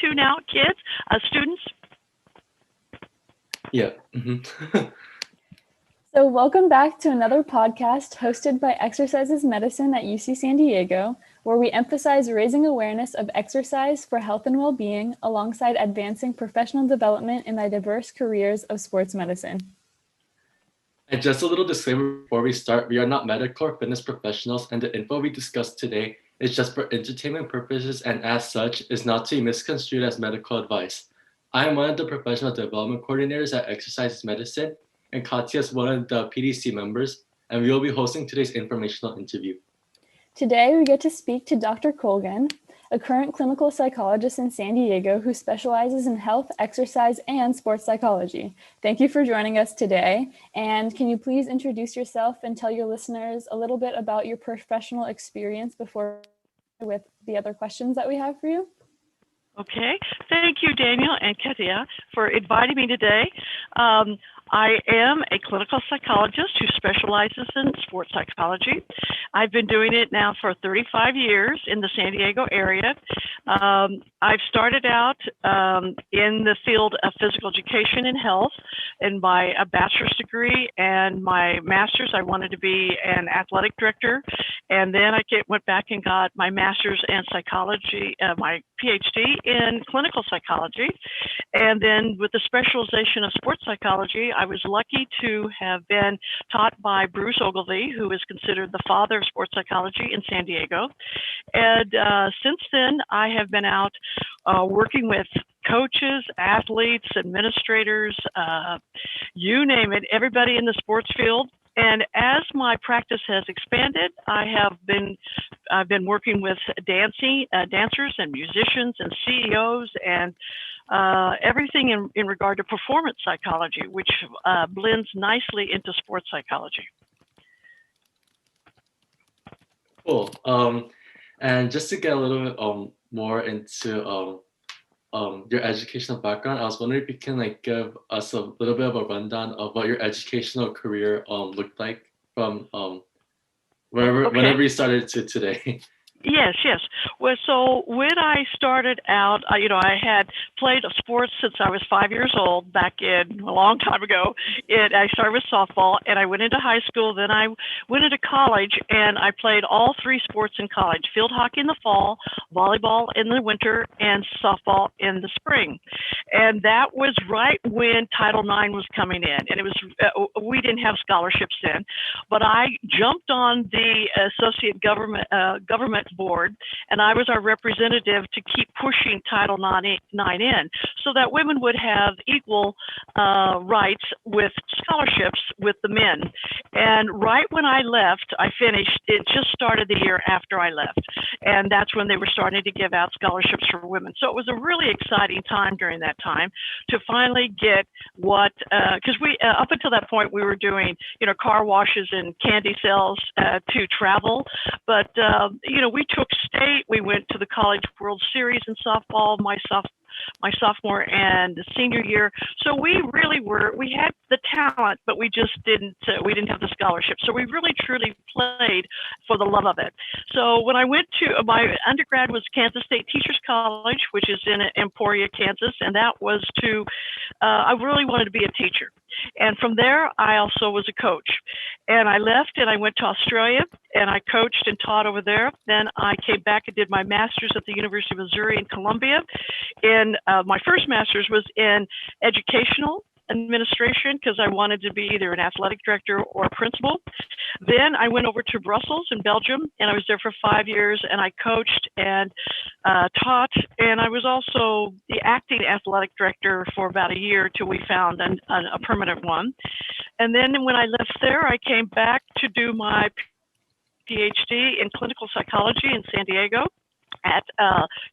to now, kids, students? Yeah. So welcome back to another podcast hosted by Exercises Medicine at UC San Diego, where we emphasize raising awareness of exercise for health and well-being alongside advancing professional development in the diverse careers of sports medicine. And just a little disclaimer before we start, we are not medical or fitness professionals, and the info we discuss today is just for entertainment purposes and as such is not to be misconstrued as medical advice. I am one of the professional development coordinators at Exercises Medicine, and Katya is one of the PDC members, and we will be hosting today's informational interview. Today, we get to speak to Dr. Colgan, a current clinical psychologist in San Diego who specializes in health, exercise, and sports psychology. Thank you for joining us today. And can you please introduce yourself and tell your listeners a little bit about your professional experience before with the other questions that we have for you? Okay, thank you, Daniel and Katia, for inviting me today. I am a clinical psychologist who specializes in sports psychology. I've been doing it now for 35 years in the San Diego area. I've started out in the field of physical education and health in my bachelor's degree and my master's. I wanted to be an athletic director, and then I went back and got my master's in psychology, my PhD in clinical psychology, and then with the specialization of sports psychology, I was lucky to have been taught by Bruce Ogilvie, who is considered the father of sports psychology in San Diego. And since then, I have been out working with coaches, athletes, administrators, you name it, everybody in the sports field. And as my practice has expanded, I've been working with dancers and musicians and CEOs and everything in regard to performance psychology, which blends nicely into sports psychology. Cool. And just to get a little bit more into your educational background, I was wondering if you can give us a little bit of a rundown of what your educational career looked like from whenever you started to today. Yes. Well, so when I started out, I had played sports since I was 5 years old back in a long time ago. I started with softball, and I went into high school. Then I went into college, and I played all three sports in college: field hockey in the fall, volleyball in the winter, and softball in the spring. And that was right when Title IX was coming in, and it was we didn't have scholarships then, but I jumped on the associate government board, and I was our representative to keep pushing Title IX in so that women would have equal rights with scholarships with the men. And right when I left, I finished, it just started the year after I left. And that's when they were starting to give out scholarships for women. So it was a really exciting time during that time to finally get what, because we, up until that point, we were doing, car washes and candy sales to travel. But, we took state. We went to the College World Series in softball my sophomore and senior year. So we had the talent, but we just didn't have the scholarship. So we really truly played for the love of it. So when I went to, my undergrad was Kansas State Teachers College, which is in Emporia, Kansas. And that was I really wanted to be a teacher. And from there, I also was a coach. And I left and I went to Australia and I coached and taught over there. Then I came back and did my master's at the University of Missouri in Columbia. My first master's was in educational administration because I wanted to be either an athletic director or a principal. Then I went over to Brussels in Belgium, and I was there for 5 years, and I coached and taught, and I was also the acting athletic director for about a year till we found a permanent one. And then when I left there, I came back to do my PhD in clinical psychology in San Diego at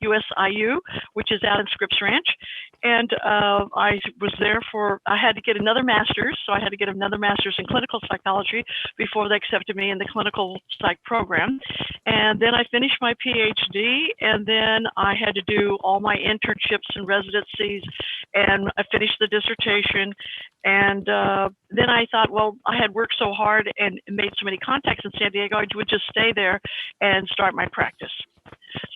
USIU, which is out in Scripps Ranch. And I was there I had to get another master's. So I had to get another master's in clinical psychology before they accepted me in the clinical psych program. And then I finished my PhD, and then I had to do all my internships and residencies, and I finished the dissertation. And then I thought, well, I had worked so hard and made so many contacts in San Diego, I would just stay there and start my practice.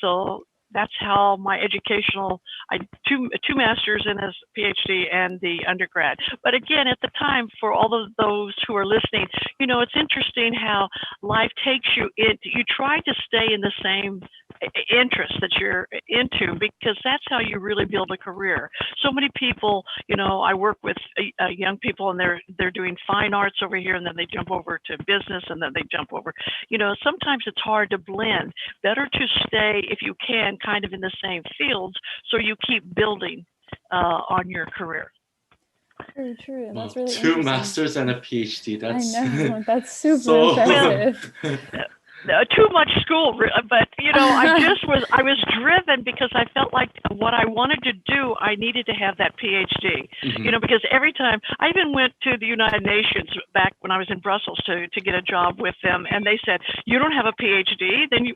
So that's how my educational, I two masters and a PhD and the undergrad. But again, at the time, for all of those who are listening, it's interesting how life takes you in. You try to stay in the same interest that you're into, because that's how you really build a career. So many people, I work with young people, and they're doing fine arts over here, and then they jump over to business, and then they jump over. Sometimes it's hard to blend. Better to stay, if you can, kind of in the same fields, so you keep building on your career. Very true. Wow, That's really two interesting. masters and a PhD. That's I know. That's super impressive. Too much school, but I was driven because I felt like what I wanted to do, I needed to have that PhD. Because every time I even went to the United Nations back when I was in Brussels to get a job with them, and they said, you don't have a PhD, then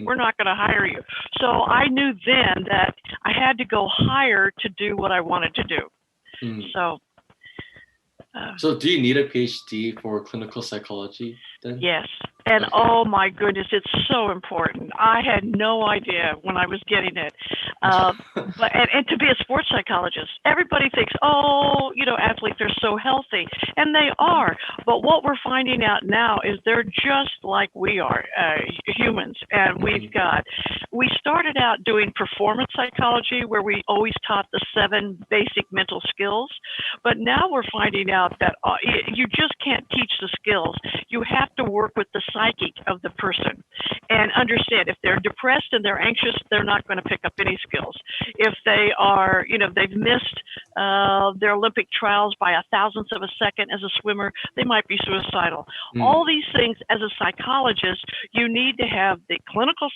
we're not going to hire you. So I knew then that I had to go higher to do what I wanted to do. So do you need a PhD for clinical psychology then? Yes. And oh my goodness, it's so important. I had no idea when I was getting it. But to be a sports psychologist, everybody thinks, athletes are so healthy, and they are. But what we're finding out now is they're just like we are, humans. And we started out doing performance psychology, where we always taught the 7 basic mental skills. But now we're finding out that you just can't teach the skills. You have to work with the psyche of the person and understand. If they're depressed and they're anxious, they're not going to pick up any skills. If they are, they've missed their Olympic trials by 1,000th of a second as a swimmer, they might be suicidal. All these things, as a psychologist, you need to have the clinical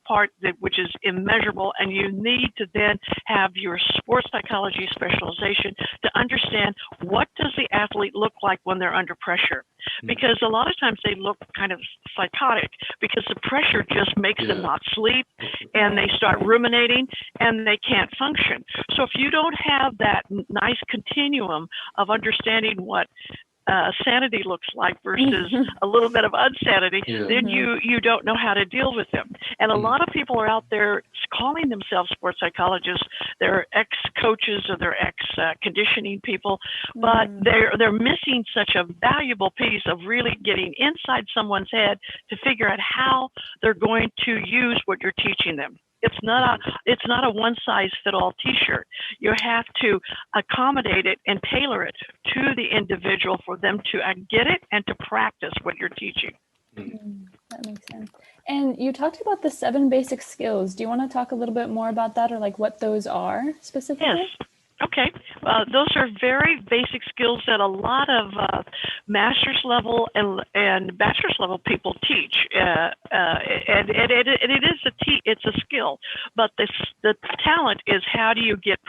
part, which is immeasurable, and you need to then have your sports psychology specialization to understand what does the athlete look like when they're under pressure. Because a lot of times they look kind of psychotic because the pressure just makes them not sleep, and they start ruminating, and they can't function. So if you don't have that nice continuum of understanding what sanity looks like versus a little bit of unsanity, then you don't know how to deal with them. And a lot of people are out there calling themselves sports psychologists. They're ex-coaches or they're ex-conditioning people, but they're missing such a valuable piece of really getting inside someone's head to figure out how they're going to use what you're teaching them. It's not a one-size-fit-all T-shirt. You have to accommodate it and tailor it to the individual for them to get it and to practice what you're teaching. That makes sense. And you talked about the 7 basic skills. Do you want to talk a little bit more about that, or like what those are specifically? Yes. Okay. Those are very basic skills that a lot of master's level and bachelor's level people teach, and it's a skill. But the talent is, how do you get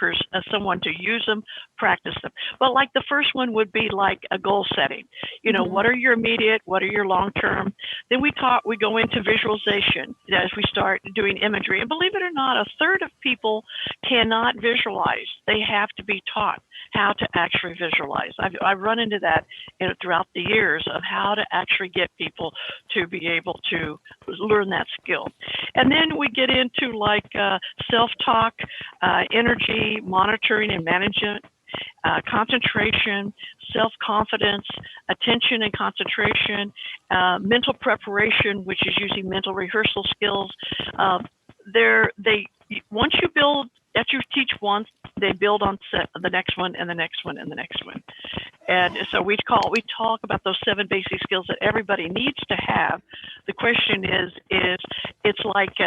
someone to use them, practice them. But like the first one would be like a goal setting. What are your immediate, what are your long term? Then we go into visualization as we start doing imagery. And believe it or not, a third of people cannot visualize. They have to be taught how to actually visualize. I've run into that throughout the years of how to actually get people to be able to learn that skill. And then we get into like self-talk, energy monitoring and management, concentration, self-confidence, attention and concentration, mental preparation, which is using mental rehearsal skills. Once you build, that you teach once, they build on the next one and the next one and the next one. And so we talk about those 7 basic skills that everybody needs to have. The question is it's like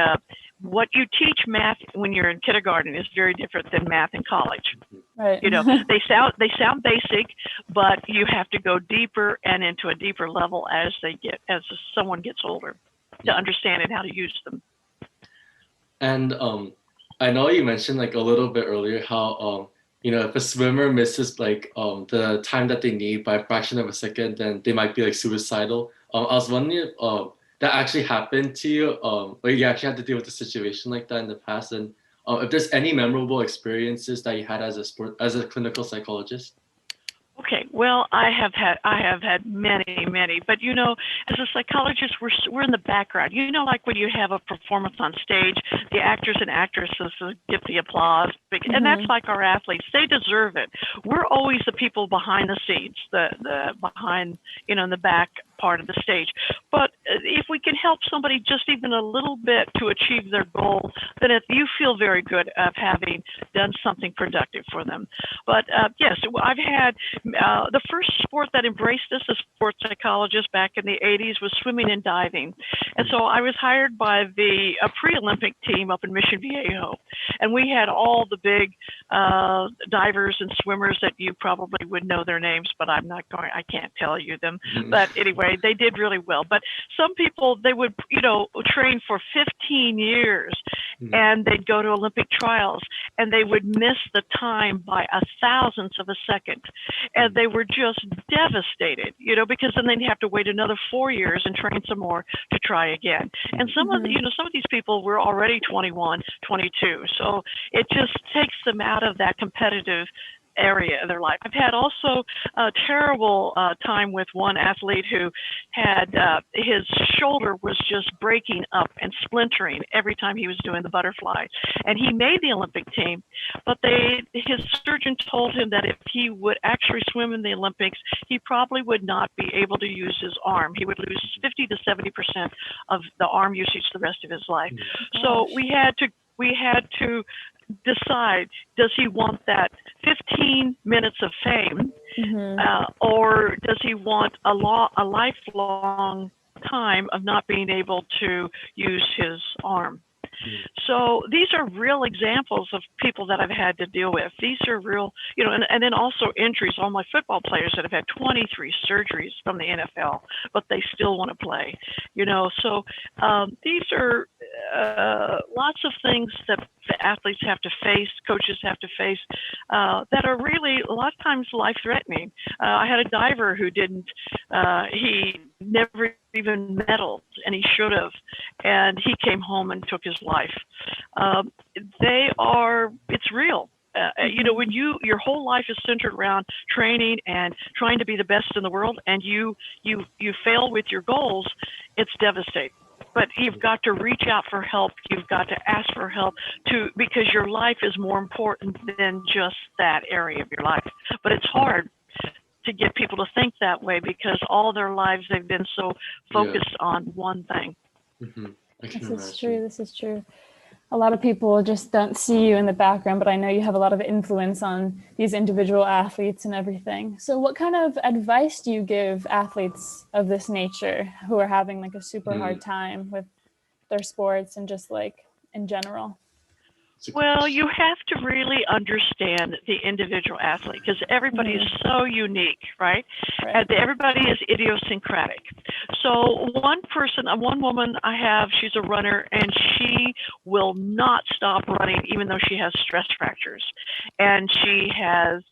what you teach math when you're in kindergarten is very different than math in college. Right. They sound basic, but you have to go deeper and into a deeper level as someone gets older to understand and how to use them. And I know you mentioned like a little bit earlier how if a swimmer misses like the time that they need by a fraction of a second, then they might be like suicidal. I was wondering if that actually happened to you, or you actually had to deal with a situation like that in the past, and if there's any memorable experiences that you had as a clinical psychologist. Okay, Well, I have had many, but as a psychologist, we're in the background. Like when you have a performance on stage, the actors and actresses get the applause, and that's like our athletes. They deserve it. We're always the people behind the scenes, the behind, in the back part of the stage. But if we can help somebody just even a little bit to achieve their goal, then you feel very good of having done something productive for them. But yes, I've had the first sport that embraced us as sports psychologists back in the 80s was swimming and diving. And so I was hired by the pre-Olympic team up in Mission Viejo. And we had all the big divers and swimmers that you probably would know their names, but I can't tell you them. But anyway, they did really well. But some people, they would, train for 15 years and they'd go to Olympic trials and they would miss the time by a thousandth of a second. And they were just devastated, because then they'd have to wait another 4 years and train some more to try again. And some of these people were already 21, 22. So it just takes them out of that competitive area of their life. I've had also a terrible time with one athlete who had his shoulder was just breaking up and splintering every time he was doing the butterfly. And he made the Olympic team, but his surgeon told him that if he would actually swim in the Olympics, he probably would not be able to use his arm. He would lose 50 to 70% of the arm usage the rest of his life. So we had to decide, does he want that 15 minutes of fame, or does he want a lifelong time of not being able to use his arm? So these are real examples of people that I've had to deal with. These are real, and then also injuries. All my football players that have had 23 surgeries from the NFL, but they still want to play, So these are lots of things that the athletes have to face, coaches have to face, that are really a lot of times life-threatening. I had a diver who he never even medaled, and he should have, and he came home and took his life. It's real. When your whole life is centered around training and trying to be the best in the world, and you fail with your goals, it's devastating. But you've got to reach out for help. You've got to ask for help because your life is more important than just that area of your life. But it's hard to get people to think that way because all their lives they've been so focused on one thing. This is true. A lot of people just don't see you in the background, but I know you have a lot of influence on these individual athletes and everything. So what kind of advice do you give athletes of this nature who are having like a super hard time with their sports and just like in general? Well, you have to really understand the individual athlete because everybody is so unique, right? And everybody is idiosyncratic. So one woman I have, she's a runner, and she will not stop running even though she has stress fractures. And she has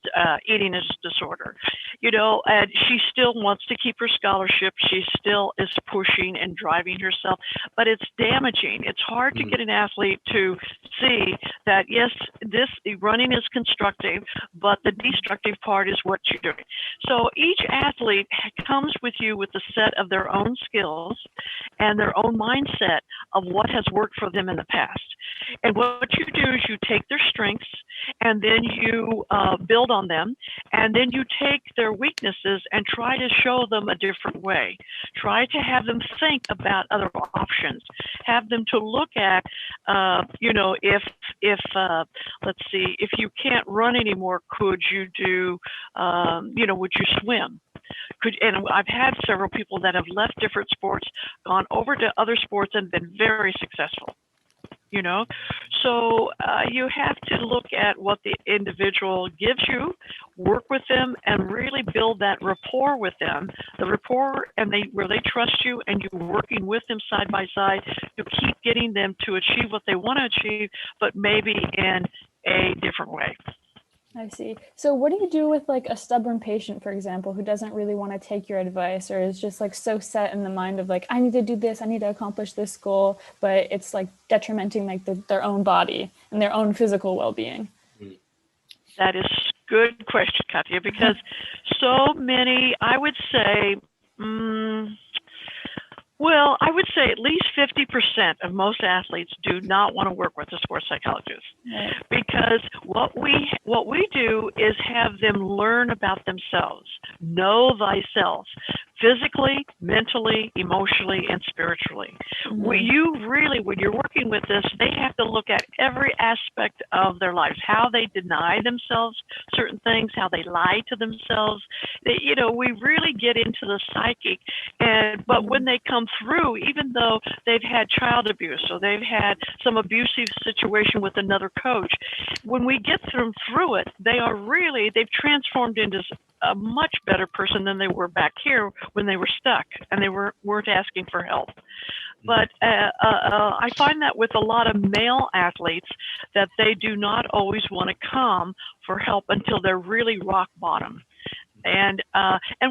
eating disorder, and she still wants to keep her scholarship. She still is pushing and driving herself, but it's damaging. It's hard to get an athlete to see that, yes, this running is constructive, but the destructive part is what you're doing. So each athlete comes with you with a set of their own skills and their own mindset of what has worked for them in the past. And what you do is you take their strengths and then you build on them, and then you take their weaknesses and try to show them a different way. Try to have them think about other options. Have them to look at, let's see, if you can't run anymore, could you do, would you swim? And I've had several people that have left different sports, gone over to other sports, and been very successful. So you have to look at what the individual gives you, work with them, and really build that rapport with them. The rapport where they trust you, and you're working with them side by side to keep getting them to achieve what they want to achieve, but maybe in a different way. I see. So what do you do with like a stubborn patient, for example, who doesn't really want to take your advice or is just like so set in the mind of like, I need to do this, I need to accomplish this goal, but it's like detrimenting like their own body and their own physical well-being? That is Good question, Katya, because so many, I would say, well, I would say at least 50% of most athletes do not want to work with a sports psychologist, Right. because what we do is have them learn about themselves, know thyself, physically, mentally, emotionally, and spiritually. When you're working with this, they have to look at every aspect of their lives, how they deny themselves certain things, how they lie to themselves. We really get into the psychic, but when they come through, even though they've had child abuse or they've had some abusive situation with another coach, when we get them through it, they've transformed into a much better person than they were back here when they were stuck and they weren't asking for help. But I find that with a lot of male athletes that they do not always want to come for help until they're really rock bottom. And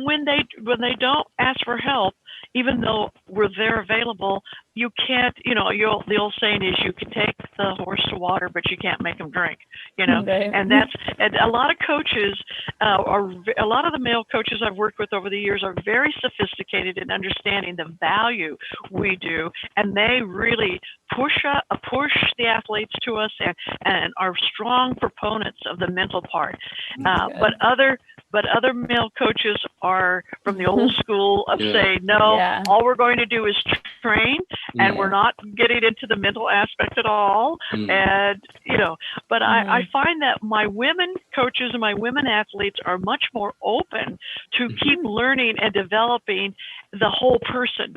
when they don't ask for help, even though they're available, you can't. The old saying is, you can take the horse to water, but you can't make him drink. Right. And a lot of coaches, a lot of the male coaches I've worked with over the years are very sophisticated in understanding the value we do, and they really push the athletes to us and are strong proponents of the mental part. But other male coaches are from the old school of saying, no, all we're going to do is train, and we're not getting into the mental aspect at all. And, but I find that my women coaches and my women athletes are much more open to keep learning and developing the whole person.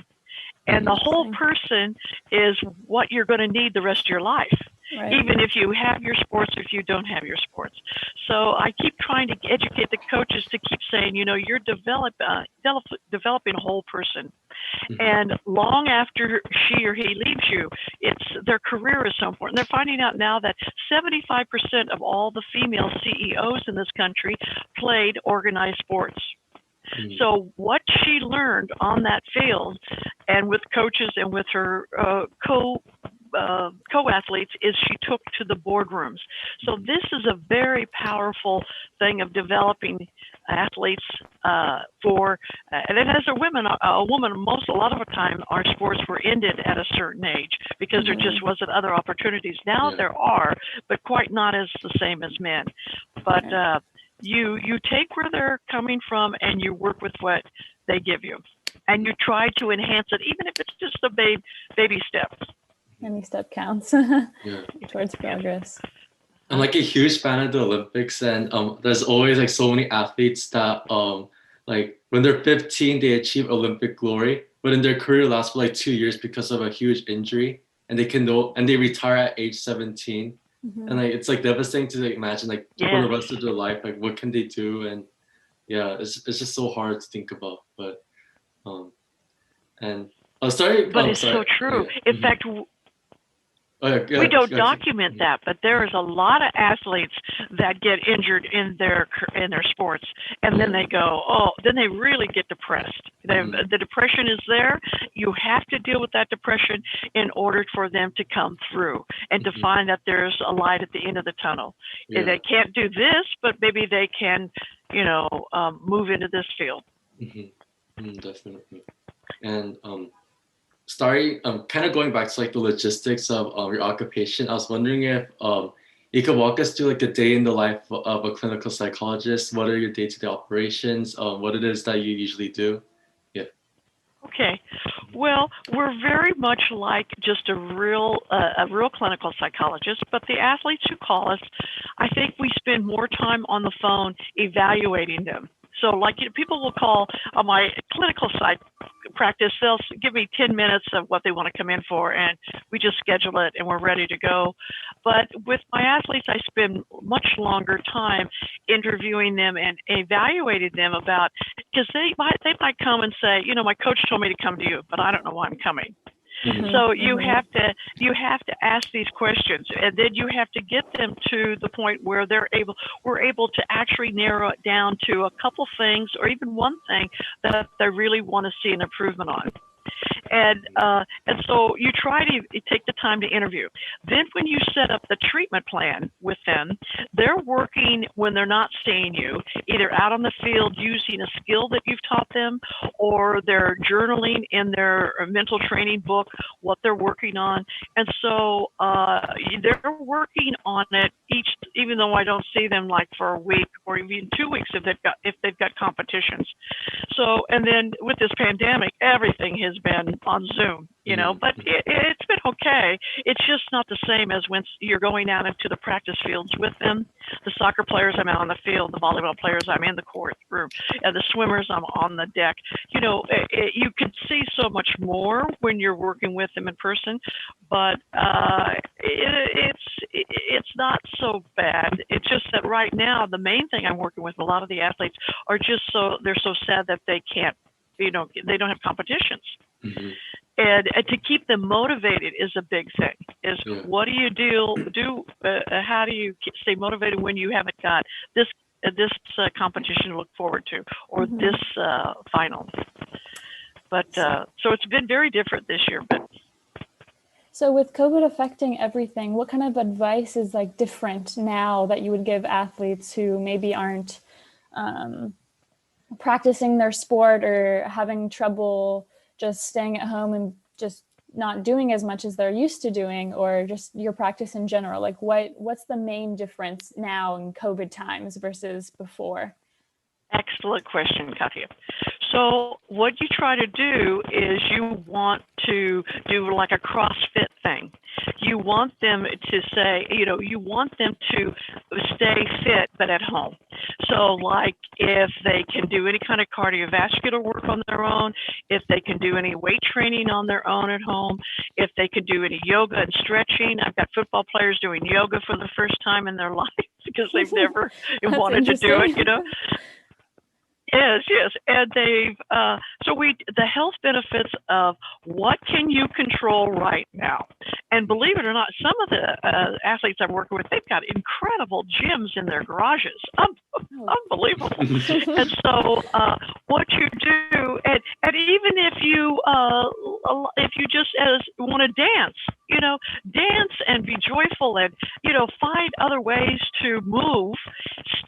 And the whole person is what you're going to need the rest of your life. Right. Even if you have your sports, if you don't have your sports. So I keep trying to educate the coaches to keep saying, you're developing a whole person. And long after she or he leaves you, their career is so important. They're finding out now that 75% of all the female CEOs in this country played organized sports. So what she learned on that field and with coaches and with her co-athletes is she took to the boardrooms. So this is a very powerful thing of developing athletes and then as a woman, a lot of the time our sports were ended at a certain age because there just wasn't other opportunities. Now there are, but quite not as the same as men. But you take where they're coming from and you work with what they give you, and you try to enhance it, even if it's just a baby steps. Any step counts towards progress. I'm like a huge fan of the Olympics, and there's always like so many athletes that like when they're 15 they achieve Olympic glory, but in their career lasts for like 2 years because of a huge injury, and they retire at age 17. And like it's like devastating to like imagine like for the rest of their life, like what can they do? And it's just so hard to think about. But it's so true. In fact, we don't document that, but there is a lot of athletes that get injured in their sports, and then they then they really get depressed. The depression is there. You have to deal with that depression in order for them to come through and to find that there's a light at the end of the tunnel. They can't do this, but maybe they can, move into this field. Definitely. And kind of going back to like the logistics of your occupation, I was wondering if you could walk us through like the day in the life of a clinical psychologist. What are your day-to-day operations? What it is that you usually do? Okay. Well, we're very much like just a real clinical psychologist, but the athletes who call us, I think we spend more time on the phone evaluating them. So like people will call on my clinical side practice, they'll give me 10 minutes of what they want to come in for, and we just schedule it and we're ready to go. But with my athletes, I spend much longer time interviewing them and evaluating them about, because they might come and say, my coach told me to come to you, but I don't know why I'm coming. So you have to ask these questions, and then you have to get them to the point where we're able to actually narrow it down to a couple things or even one thing that they really want to see an improvement on. And so you try to take the time to interview. Then when you set up the treatment plan with them, they're working when they're not seeing you, either out on the field using a skill that you've taught them, or they're journaling in their mental training book what they're working on. And so they're working on it even though I don't see them like for a week or even 2 weeks if they've got competitions. So, and then with this pandemic, everything has been on Zoom, but it's been okay. It's just not the same as when you're going out into the practice fields with them. The soccer players, I'm out on the field. The volleyball players, I'm in the court room. The swimmers, I'm on the deck. You can see so much more when you're working with them in person, but it's not so bad. It's just that right now, the main thing I'm working with, a lot of the athletes are they're so sad that they can't, they don't have competitions. Mm-hmm. And to keep them motivated is a big thing. What do you do? How do you stay motivated when you haven't got this competition to look forward to, or mm-hmm. this final? But so it's been very different this year. But so with COVID affecting everything, what kind of advice is like different now that you would give athletes who maybe aren't practicing their sport or having trouble just staying at home and just not doing as much as they're used to doing, or just your practice in general? Like what's the main difference now in COVID times versus before? Excellent question, Katya. So what you try to do is you want to do like a CrossFit thing. You want them to say, you want them to stay fit, but at home. So like if they can do any kind of cardiovascular work on their own, if they can do any weight training on their own at home, if they can do any yoga and stretching. I've got football players doing yoga for the first time in their life because they've never wanted to do it, Yes, and the health benefits of what can you control right now, and believe it or not, some of the athletes I'm working with, they've got incredible gyms in their garages, unbelievable. And so what you do, and even if you just want to dance and be joyful, and find other ways to move,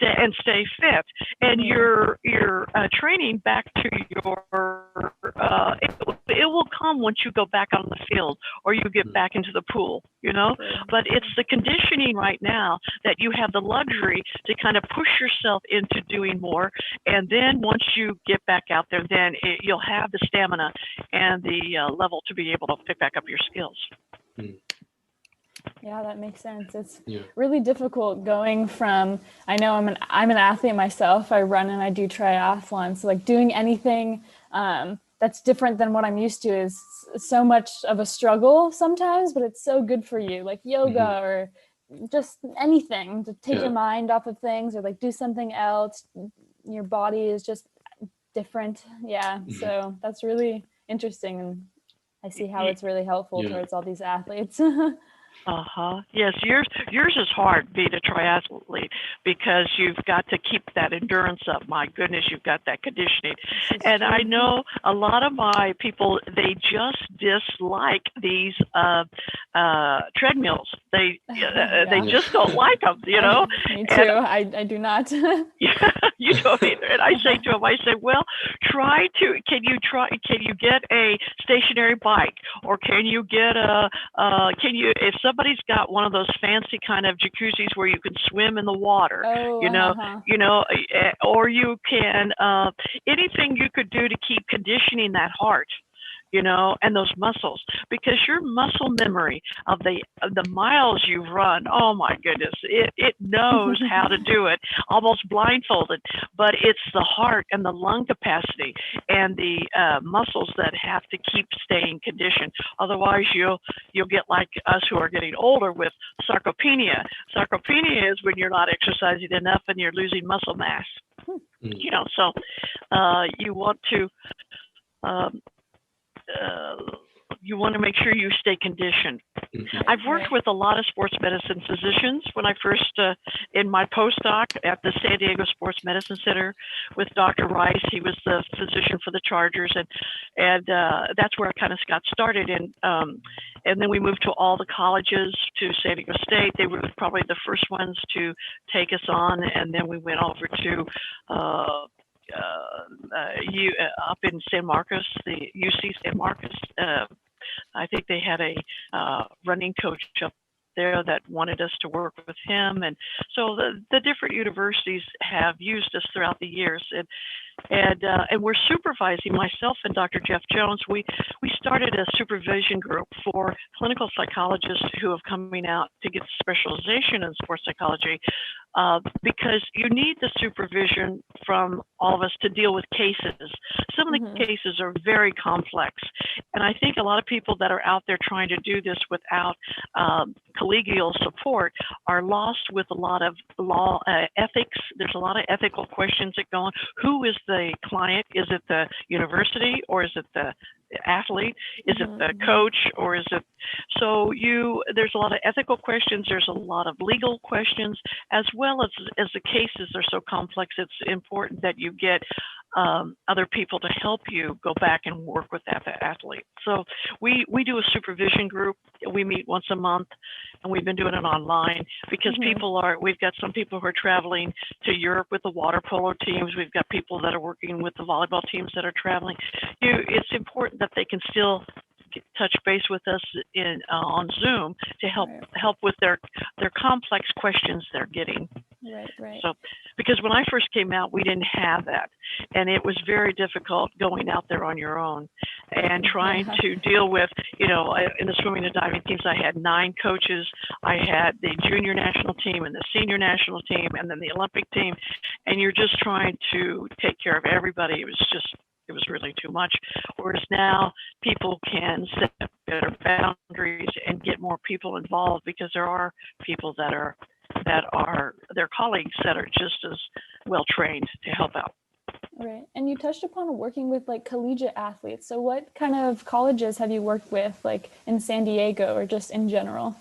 and stay fit, and your training back to your it will come once you go back on the field or you get back into the pool, but it's the conditioning right now that you have the luxury to kind of push yourself into doing more, and then once you get back out there, then you'll have the stamina and the level to be able to pick back up your skills. Yeah, that makes sense. It's really difficult going from, I know I'm an athlete myself. I run and I do triathlon. So like doing anything that's different than what I'm used to is so much of a struggle sometimes, but it's so good for you, like yoga or just anything to take your mind off of things, or like do something else. Your body is just different. Yeah. So that's really interesting. And I see how it's really helpful towards all these athletes. Yes, yours is hard being a triathlete because you've got to keep that endurance up. My goodness, you've got that conditioning. And I know a lot of my people, they just dislike these treadmills. They just don't like them, Me too. And I do not. You don't either. And I say to them, well, can you get a stationary bike, or can you get if somebody's got one of those fancy kind of jacuzzis where you can swim in the water, or you can, anything you could do to keep conditioning that heart, and those muscles, because your muscle memory of the miles you've run, oh my goodness, it knows how to do it almost blindfolded, but it's the heart and the lung capacity and the muscles that have to keep staying conditioned. Otherwise you'll get like us who are getting older with sarcopenia. Sarcopenia is when you're not exercising enough and you're losing muscle mass. So you want to you want to make sure you stay conditioned. Mhm. I've worked with a lot of sports medicine physicians. When I first, in my postdoc at the San Diego Sports Medicine Center with Dr. Rice, he was the physician for the Chargers, and that's where I kind of got started. And then we moved to all the colleges, to San Diego State. They were probably the first ones to take us on, and then we went over to up in San Marcos, the UC San Marcos. I think they had a running coach up there that wanted us to work with him, and so the different universities have used us throughout the years, and we're supervising, myself and Dr. Jeff Jones. We started a supervision group for clinical psychologists who have coming out to get specialization in sports psychology, because you need the supervision from all of us to deal with cases. Some of the cases are very complex, and I think a lot of people that are out there trying to do this without collegial support are lost with a lot of law ethics. There's a lot of ethical questions that go on. Who is the client? Is it the university, or is it the athlete? Is it the coach, or is it? So there's a lot of ethical questions. There's a lot of legal questions, as well as the cases are so complex. It's important that you get other people to help you go back and work with that athlete. So we do a supervision group. We meet once a month, and we've been doing it online because we've got some people who are traveling to Europe with the water polo teams. We've got people that are working with the volleyball teams that are traveling. It's important that they can still touch base with us on Zoom to help with their complex questions they're getting. Right. So, because when I first came out, we didn't have that, and it was very difficult going out there on your own and trying to deal with, in the swimming and diving teams, I had 9 coaches. I had the junior national team and the senior national team, and then the Olympic team, and you're just trying to take care of everybody. It was really too much. Whereas now people can set better boundaries and get more people involved, because there are people that are their colleagues that are just as well trained to help out. Right. And you touched upon working with collegiate athletes. So what kind of colleges have you worked with, in San Diego or just in general?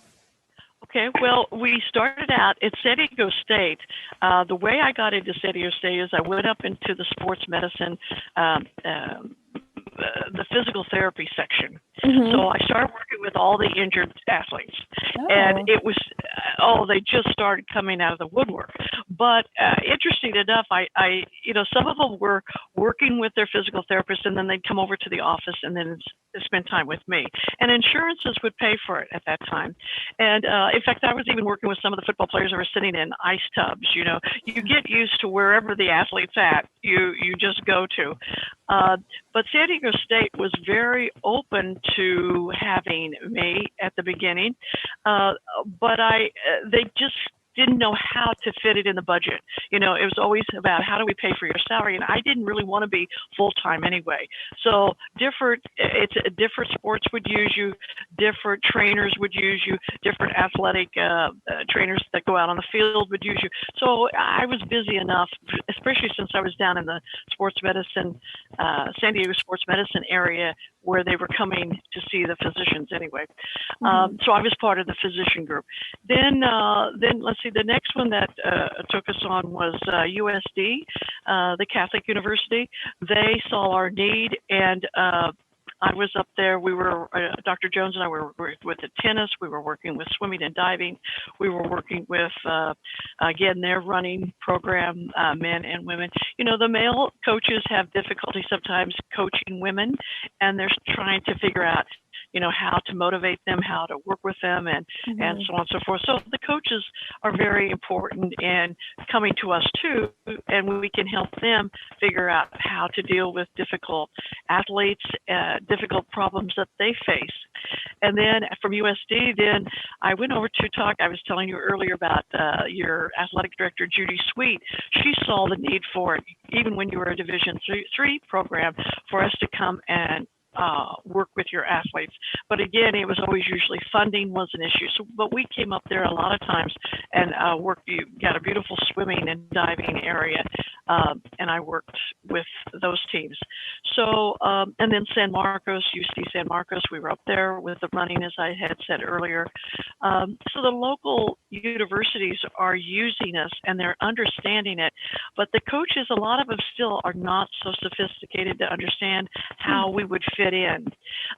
Okay, well, we started out at San Diego State. The way I got into San Diego State is I went up into the sports medicine, the physical therapy section. So I started working with all the injured athletes, and it was, they just started coming out of the woodwork. But interesting enough, I some of them were working with their physical therapist, and then they'd come over to the office and then spend time with me. And insurances would pay for it at that time. And in fact, I was even working with some of the football players that were sitting in ice tubs. You get used to wherever the athlete's at, you just go to. But San Diego State was very open to having me at the beginning, but they just didn't know how to fit it in the budget. It was always about, how do we pay for your salary? And I didn't really want to be full-time anyway. So different sports would use you, different trainers would use you, different athletic trainers that go out on the field would use you. So I was busy enough, especially since I was down in the sports medicine, San Diego sports medicine area, where they were coming to see the physicians anyway. So I was part of the physician group. Then let's see, the next one that took us on was USD, the Catholic University. They saw our need, and I was up there. We were, Dr. Jones and I were with the tennis. We were working with swimming and diving. We were working with, again, their running program, men and women. The male coaches have difficulty sometimes coaching women, and they're trying to figure out, how to motivate them, how to work with them, and so on and so forth. So the coaches are very important in coming to us too, and we can help them figure out how to deal with difficult athletes, difficult problems that they face. And then from USD, then I went over to talk, I was telling you earlier about your athletic director, Judy Sweet. She saw the need for it, even when you were a Division III program, for us to come and work with your athletes. But again, it was always usually funding was an issue. So, but we came up there a lot of times and worked. You got a beautiful swimming and diving area. and I worked with those teams. So, and then San Marcos, UC San Marcos, we were up there with the running, as I had said earlier. So the local universities are using us and they're understanding it, but the coaches, a lot of them still are not so sophisticated to understand how we would fit in.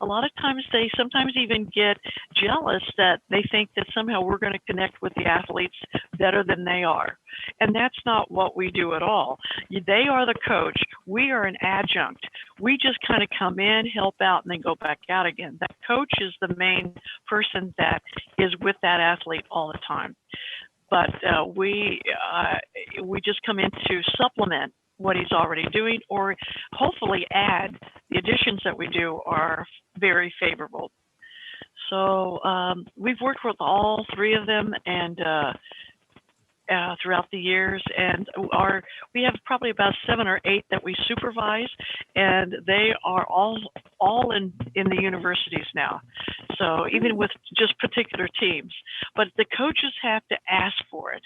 A lot of times they sometimes even get jealous that they think that somehow we're going to connect with the athletes better than they are. And that's not what we do at all. They are the coach. We are an adjunct. We just kind of come in, help out, and then go back out again. That coach is the main person that is with that athlete all the time. But we just come in to supplement what he's already doing, or hopefully add. The additions that we do are very favorable. So we've worked with all three of them, and throughout the years, and we have probably about 7 or 8 that we supervise, and they are all in the universities now. So even with just particular teams, but the coaches have to ask for it,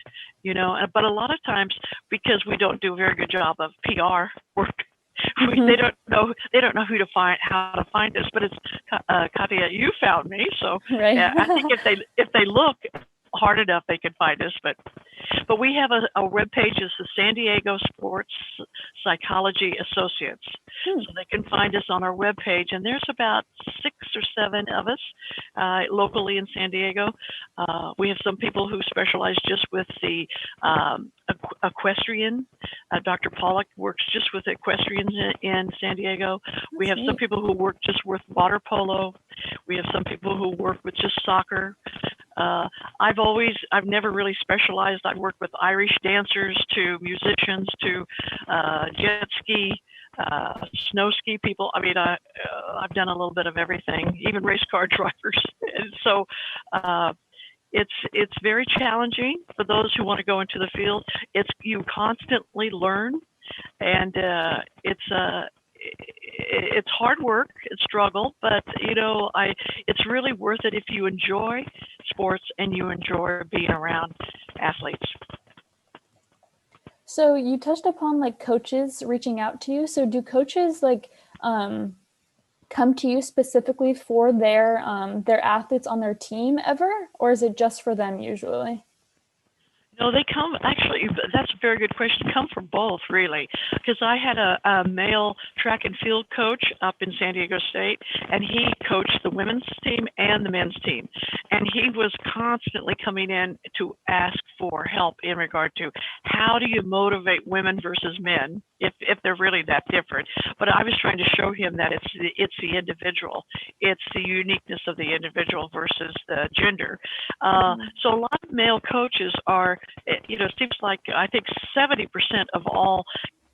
But a lot of times, because we don't do a very good job of PR work, they don't know how to find us. But it's Katia, you found me, so right. I think if they look hard enough, they can find us. But we have a web page. It's the San Diego Sports Psychology Associates. So they can find us on our web page, and there's about 6 or 7 of us locally in San Diego. We have some people who specialize just with the equestrian. Dr. Pollock works just with equestrians in San Diego. We have some people who work just with water polo. We have some people who work with just soccer. I've never really specialized. I've worked with Irish dancers to musicians to jet ski, snow ski people. I mean, I've done a little bit of everything, even race car drivers. And so it's very challenging for those who want to go into the field. You constantly learn, and it's hard work, it's struggle, but it's really worth it if you enjoy sports and you enjoy being around athletes. So you touched upon coaches reaching out to you. So do coaches come to you specifically for their athletes on their team ever, or is it just for them usually? No, they come, actually, that's a very good question. Come from both, really, because I had a male track and field coach up in San Diego State, and he coached the women's team and the men's team. And he was constantly coming in to ask for help in regard to how do you motivate women versus men, if they're really that different. But I was trying to show him that it's the individual. It's the uniqueness of the individual versus the gender. So a lot of male coaches are, it seems like I think 70% of all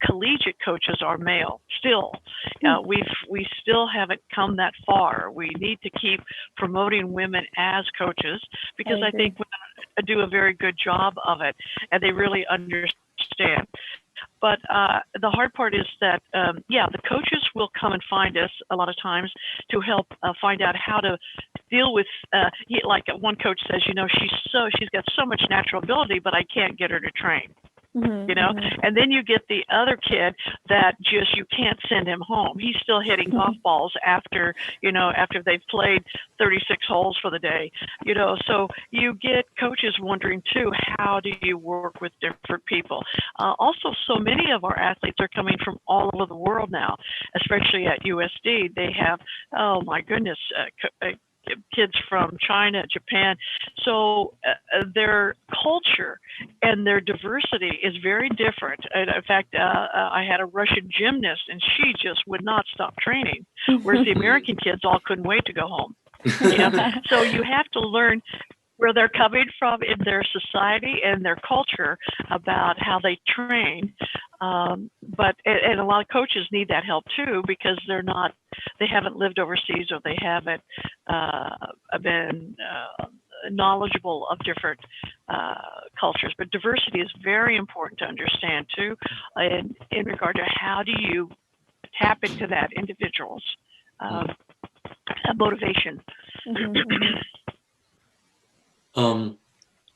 collegiate coaches are male still. We still haven't come that far. We need to keep promoting women as coaches, because I think women do a very good job of it, and they really understand. But the hard part is that, the coaches will come and find us a lot of times to help find out how to deal with, like one coach says, she's got so much natural ability, but I can't get her to train. And then you get the other kid that just, you can't send him home. He's still hitting golf balls after they've played 36 holes for the day, so you get coaches wondering too, how do you work with different people? Also, so many of our athletes are coming from all over the world now, especially at USD. They have, oh my goodness, kids from China, Japan. So their culture and their diversity is very different. And in fact, I had a Russian gymnast, and she just would not stop training, whereas the American kids all couldn't wait to go home. So you have to learn where they're coming from in their society and their culture about how they train. But a lot of coaches need that help too, because they haven't lived overseas, or they haven't been knowledgeable of different cultures. But diversity is very important to understand too, in regard to how do you tap into that individual's motivation.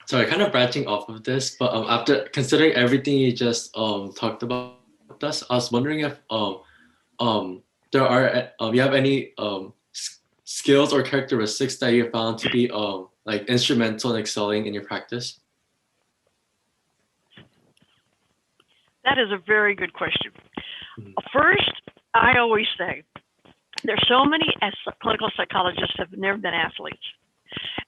sorry, kind of branching off of this, but after considering everything you just talked about with us, I was wondering if um there are you have any skills or characteristics that you found to be like instrumental in excelling in your practice? That is a very good question. Mhm. First, I always say there's so many clinical psychologists have never been athletes.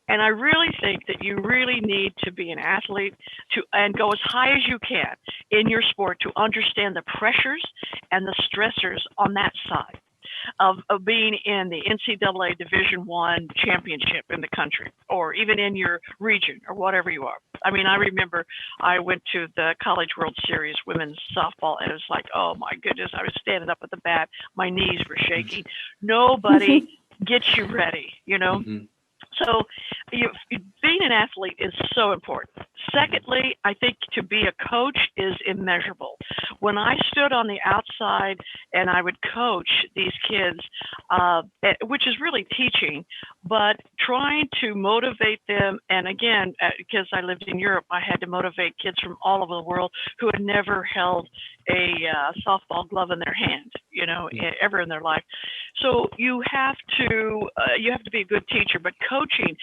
And I really think that you really need to be an athlete to and go as high as you can in your sport to understand the pressures and the stressors on that side of being in the NCAA Division One championship in the country, or even in your region, or whatever you are. I mean, I remember I went to the College World Series women's softball, and it was like, oh my goodness, I was standing up at the bat, my knees were shaking. Nobody gets you ready, you know. Mhm. So being an athlete is so important. Secondly, I think to be a coach is immeasurable. When I stood on the outside and I would coach these kids, which is really teaching, but trying to motivate them. And again, because I lived in Europe, I had to motivate kids from all over the world who had never held a softball glove in their hand, you know, ever in their life. So you have to be a good teacher, but coaching.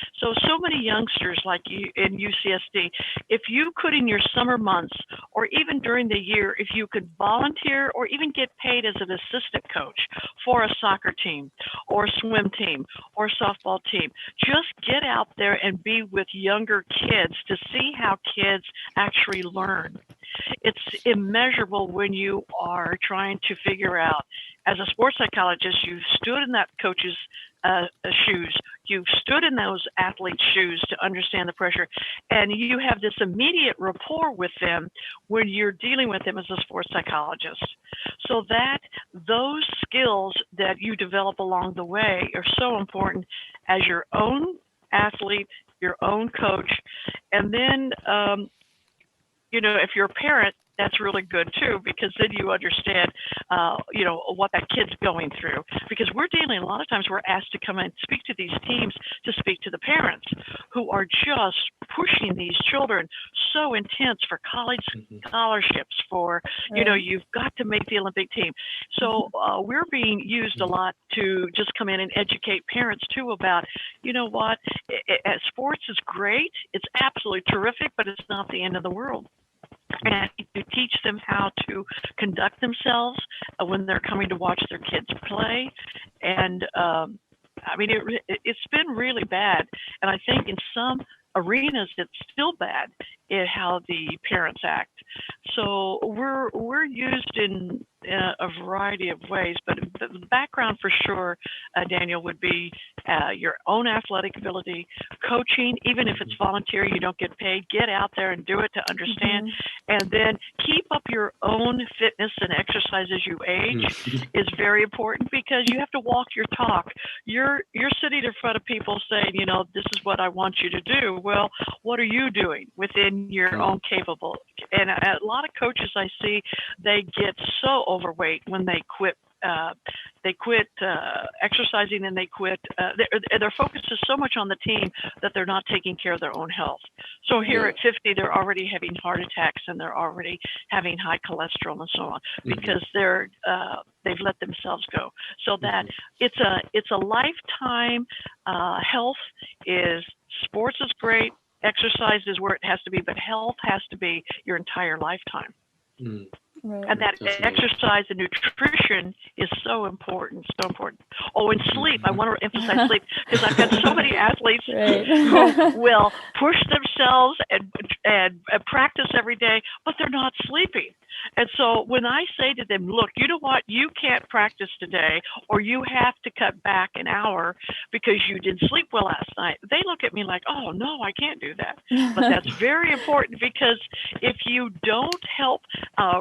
So many youngsters like you in UCSD, if you could in your summer months or even during the year, if you could volunteer or even get paid as an assistant coach for a soccer team or swim team or softball team, just get out there and be with younger kids to see how kids actually learn. It's immeasurable when you are trying to figure out, as a sports psychologist, you've stood in that coach's shoes, you've stood in those athletes' shoes to understand the pressure, and you have this immediate rapport with them when you're dealing with them as a sports psychologist. So that those skills that you develop along the way are so important as your own athlete, your own coach, and then you know, if you're a parent, that's really good too, because then you understand, you know, what that kid's going through. Because we're dealing, a lot of times we're asked to come and speak to these teams, to speak to the parents who are just pushing these children so intense for college scholarships, for, you know, you've got to make the Olympic team. So we're being used a lot to just come in and educate parents too about, you know what, sports is great, it's absolutely terrific, but it's not the end of the world. And to teach them how to conduct themselves when they're coming to watch their kids play. And I mean, it's been really bad. And I think in some arenas, it's still bad in how the parents act. So we're used in a variety of ways, but the background for sure, Daniel, would be your own athletic ability, coaching, even if it's volunteer, you don't get paid, get out there and do it to understand, and then keep up your own fitness and exercise as you age is very important, because you have to walk your talk. You're sitting in front of people saying, you know, this is what I want you to do. Well, what are you doing within your own capable? And a lot of coaches I see, they get so overweight when they quit. They quit exercising, and they quit. Their focus is so much on the team that they're not taking care of their own health. So here at 50, they're already having heart attacks, and they're already having high cholesterol and so on, because they've let themselves go. So that it's a lifetime. Health is, sports is great, exercise is where it has to be, but health has to be your entire lifetime. Right. And that exercise and nutrition is so important, so important. Oh, and sleep. I want to emphasize sleep, because I've got so many athletes who will push themselves and practice every day, but they're not sleeping. And so when I say to them, look, you know what, you can't practice today, or you have to cut back an hour because you didn't sleep well last night, they look at me like, oh, no, I can't do that. But that's very important, because if you don't help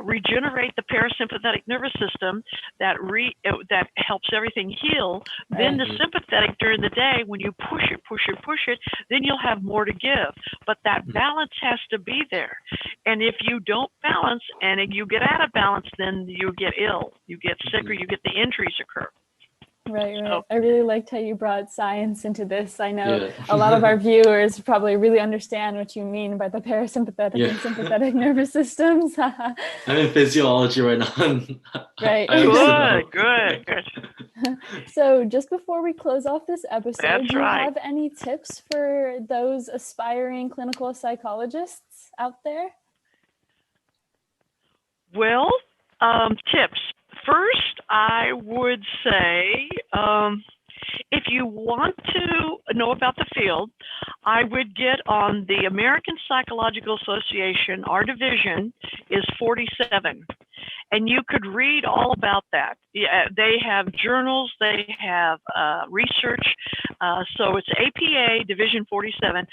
regenerate the parasympathetic nervous system that helps everything heal, then the sympathetic during the day, when you push it, then you'll have more to give. But that balance has to be there. And if you don't balance and you get out of balance, then you get ill, you get sick, or you get the injuries occur. Right. So, I really liked how you brought science into this. I know Yeah. a lot of our viewers probably really understand what you mean by the parasympathetic Yeah. and sympathetic nervous systems. I'm in physiology right now. And Right. I understand how. good. So just before we close off this episode, That's do you right. have any tips for those aspiring clinical psychologists out there? Well, tips. First, I would say if you want to know about the field, I would get on the American Psychological Association. Our division is 47. And you could read all about that. Yeah, they have journals, they have research. So it's APA Division 47.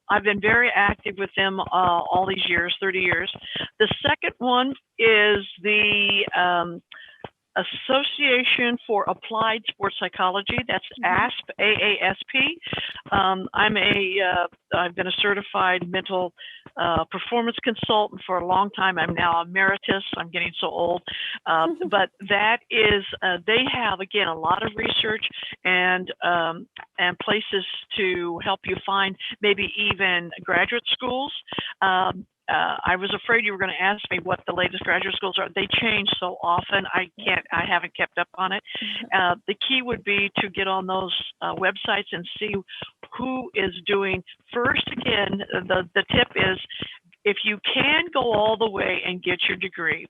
I've been very active with them all these years, 30 years. The second one is the Association for Applied Sports Psychology. That's ASP, AASP. I've been a certified mental performance consultant for a long time. I'm now emeritus. I'm getting so old. But that is, they have, again, a lot of research and places to help you find maybe even graduate schools. I was afraid you were going to ask me what the latest graduate schools are. They change so often. I haven't kept up on it. The key would be to get on those websites and see who is doing. First, again, the tip is if you can go all the way and get your degree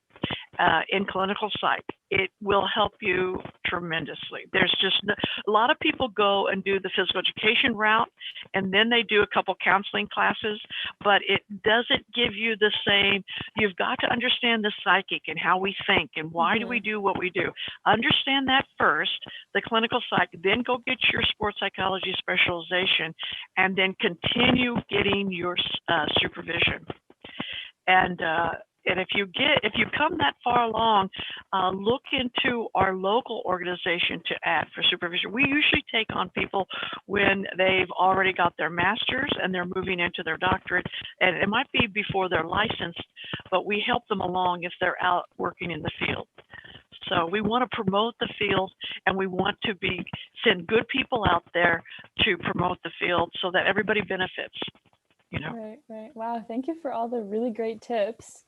in clinical psych, it will help you tremendously. There's just a lot of people go and do the physical education route, and then they do a couple counseling classes, but it doesn't give you the same. You've got to understand the psychic and how we think and why do we do what we do. Understand that first, the clinical psych, then go get your sports psychology specialization, and then continue getting your supervision. And if you come that far along, look into our local organization to add for supervision. We usually take on people when they've already got their master's and they're moving into their doctorate, and it might be before they're licensed, but we help them along if they're out working in the field. So we want to promote the field, and we want to send good people out there to promote the field so that everybody benefits. Right. Wow, thank you for all the really great tips.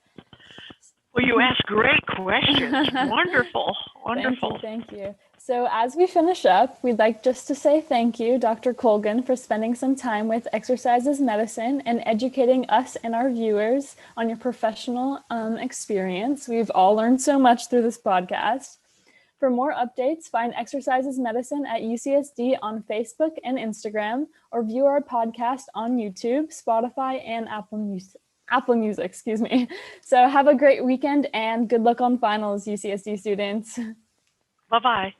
Well, you ask great questions. Wonderful. Thank you. So as we finish up, we'd like just to say thank you, Dr. Colgan, for spending some time with Exercise is Medicine and educating us and our viewers on your professional experience. We've all learned so much through this podcast. For more updates, find Exercise is Medicine at UCSD on Facebook and Instagram, or view our podcast on YouTube, Spotify, and Apple Music, So have a great weekend and good luck on finals, UCSD students. Bye-bye.